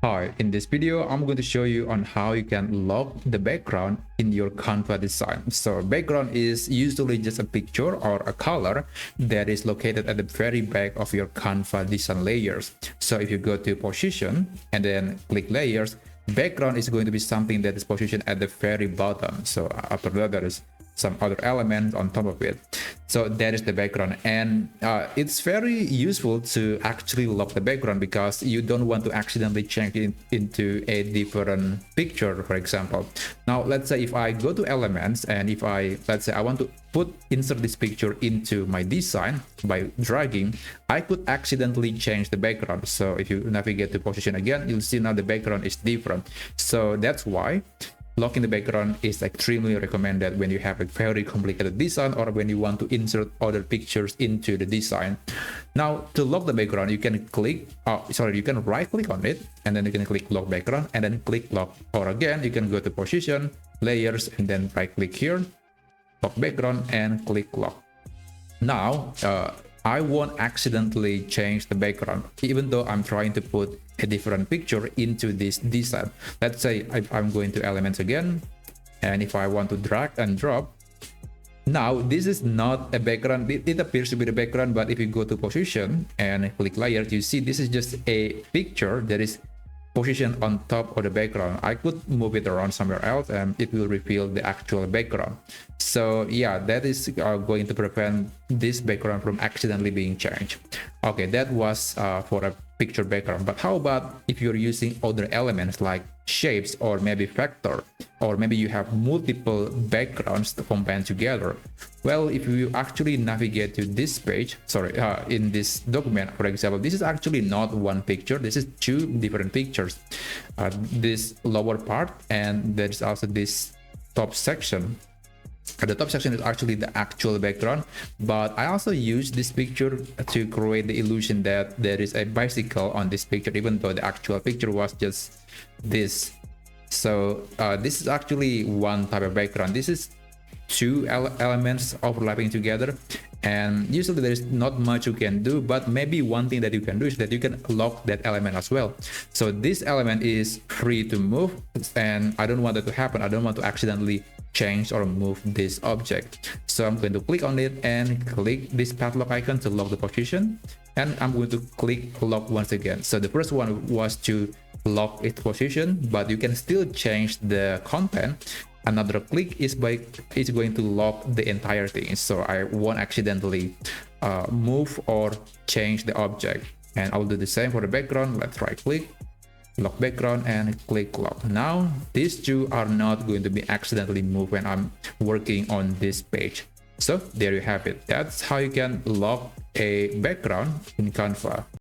Hi, in this video, I'm going to show you on how you can lock the background in your Canva design. So background is usually just a picture or a color that is located at the very back of your Canva design layers. So if you go to position and then click layers, background is going to be something that is positioned at the very bottom. So after that, there is some other elements on top of it. So that is the background, and it's very useful to actually lock the background because you don't want to accidentally change it into a different picture, for example. Now let's say if I go to elements and if let's say I want to insert this picture into my design by dragging, I could accidentally change the background. So if you navigate to position again, you'll see now the background is different. So that's why locking the background is extremely recommended when you have a very complicated design or when you want to insert other pictures into the design. Now, to lock the background, you can you can right click on it and then you can click lock background and then click lock. Or again, you can go to position, layers, and then right click here, lock background, and click lock. Now, I won't accidentally change the background, even though I'm trying to put a different picture into this design. Let's say I'm going to elements again, and if I want to drag and drop, now this is not a background. It appears to be the background, but if you go to position and click layers, you see this is just a picture that is positioned on top of the background. I could move it around somewhere else and it will reveal the actual background. So yeah, that is going to prevent this background from accidentally being changed. Okay, that was for a picture background. But how about if you're using other elements like shapes or maybe vector, or maybe you have multiple backgrounds combined together? Well, if you actually navigate to this page, in this document, for example, this is actually not one picture. This is two different pictures. This lower part, and there's also this top section. The top section is actually the actual background, but I also use this picture to create the illusion that there is a bicycle on this picture, even though the actual picture was just this. So this is actually one type of background. This is two elements overlapping together, and usually there is not much you can do, but maybe one thing that you can do is that you can lock that element as well. So this element is free to move, and I don't want that to happen. I don't want to accidentally change or move this object. So I'm going to click on it and click this padlock icon to lock the position, and I'm going to click lock once again. So the first one was to lock its position, but you can still change the content. Another click is going to lock the entire thing, so I won't accidentally move or change the object. And I'll do the same for the background. Let's right click, lock background, and click lock. Now these two are not going to be accidentally moved when I'm working on this page. So there you have it. That's how you can lock a background in Canva.